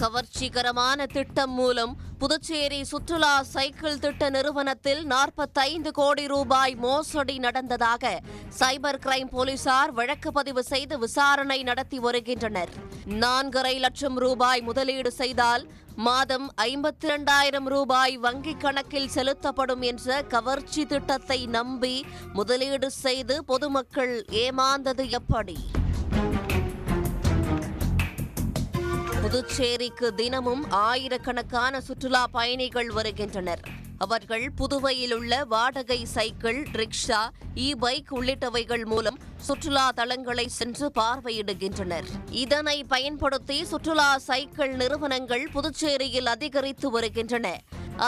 கவர்ச்சிகரமான திட்டம் மூலம் புதுச்சேரி சுற்றுலா சைக்கிள் திட்ட நிறுவனத்தில் 45 கோடி ரூபாய் மோசடி நடந்ததாக சைபர் கிரைம் போலீசார் வழக்கு பதிவு செய்து விசாரணை நடத்தி வருகின்றனர். 4.5 லட்சம் ரூபாய் முதலீடு செய்தால் மாதம் 52,000 ரூபாய் வங்கிக் கணக்கில் செலுத்தப்படும் என்ற கவர்ச்சி திட்டத்தை நம்பி முதலீடு செய்து பொதுமக்கள் ஏமாந்தது எப்படி? புதுச்சேரிக்கு தினமும் ஆயிரக்கணக்கான சுற்றுலா பயணிகள் வருகின்றனர். அவர்கள் புதுவையில் உள்ள வாடகை சைக்கிள், ரிக்ஷா, இ-பைக் உள்ளிட்டவைகள் மூலம் சுற்றுலா தலங்களை சென்று பார்வையிடுகின்றனர். இதனை பயன்படுத்தி சுற்றுலா சைக்கிள் நிறுவனங்கள் புதுச்சேரியில் அதிகரித்து வருகின்றன.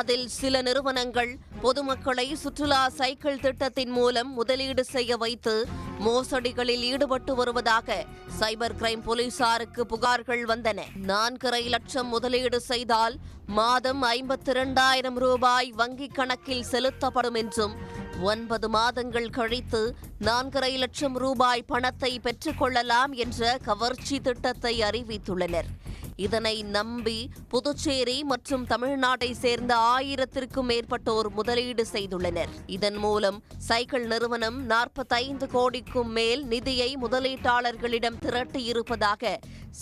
அதில் சில நிறுவனங்கள் பொதுமக்களை சுற்றுலா சைக்கிள் திட்டத்தின் மூலம் முதலீடு செய்ய வைத்து மோசடிகளில் ஈடுபட்டு வருவதாக சைபர் கிரைம் போலீசாருக்கு புகார்கள் வந்தன. 4.5 லட்சம் முதலீடு செய்தால் மாதம் 52,000 ரூபாய் வங்கிக் கணக்கில் செலுத்தப்படும் என்றும் 9 மாதங்கள் கழித்து 4.5 லட்சம் ரூபாய் பணத்தை பெற்றுக் கொள்ளலாம் என்ற கவர்ச்சி திட்டத்தை அறிவித்துள்ளனர். இதனை நம்பி புதுச்சேரி மற்றும் தமிழ்நாட்டை சேர்ந்த 1000க்கும் மேற்பட்டோர் முதலீடு செய்துள்ளனர். இதன் மூலம் சைக்கிள் நிறுவனம் 45 கோடிக்கும் மேல் நிதியை முதலீட்டாளர்களிடம் திரட்டியிருப்பதாக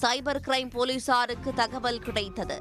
சைபர் கிரைம் போலீசாருக்கு தகவல் கிடைத்தது.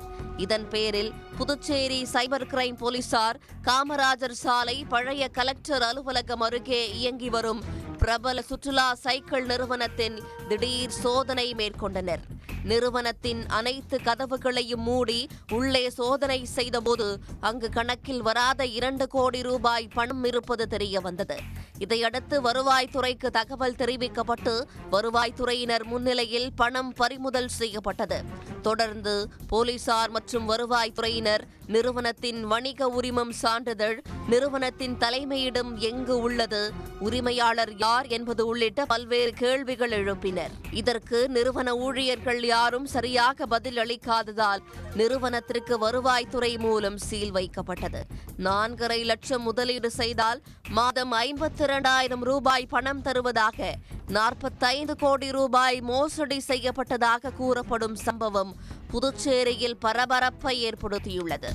இதன் பேரில் புதுச்சேரி சைபர் கிரைம் போலீசார் காமராஜர் சாலை பழைய கலெக்டர் அலுவலகம் அருகே இயங்கி வரும் பிரபல சுற்றுலா சைக்கிள் நிறுவனத்தின் திடீர் சோதனை மேற்கொண்டனர். நிறுவனத்தின் அனைத்து கதவுகளையும் மூடி உள்ளே சோதனை செய்தபோது அங்கு கணக்கில் வராத 2 கோடி ரூபாய் பணம் இருப்பது தெரிய வந்தது. இதையடுத்து வருவாய்த்துறைக்கு தகவல் தெரிவிக்கப்பட்டு வருவாய்த்துறையினர் முன்னிலையில் பணம் பறிமுதல் செய்யப்பட்டது. தொடர்ந்து போலீசார் மற்றும் வருவாய்த்துறையினர் நிறுவனத்தின் வணிக உரிமம் சான்றிதழ், நிறுவனத்தின் தலைமையிடம் எங்கு உள்ளது, உரிமையாளர் யார் என்பது உள்ளிட்ட பல்வேறு கேள்விகள் எழுப்பினர். இதற்கு நிறுவன ஊழியர்கள் யாரும் சரியாக பதில் அளிக்காததால் நிறுவனத்திற்கு வருவாய்த்துறை மூலம் சீல் வைக்கப்பட்டது. 4.5 லட்சம் முதலீடு செய்தால் மாதம் 52,000 ரூபாய் பணம் தருவதாக 45 கோடி ரூபாய் மோசடி செய்யப்பட்டதாக கூறப்படும் சம்பவம் புதுச்சேரியில் பரபரப்பை ஏற்படுத்தியுள்ளது.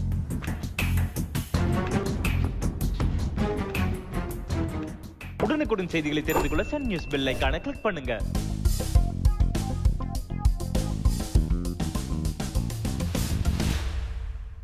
உடனுக்குடன் செய்திகளை தெரிந்து கொள்ள சன் நியூஸ் பெல் ஐகானை கிளிக் பண்ணுங்க.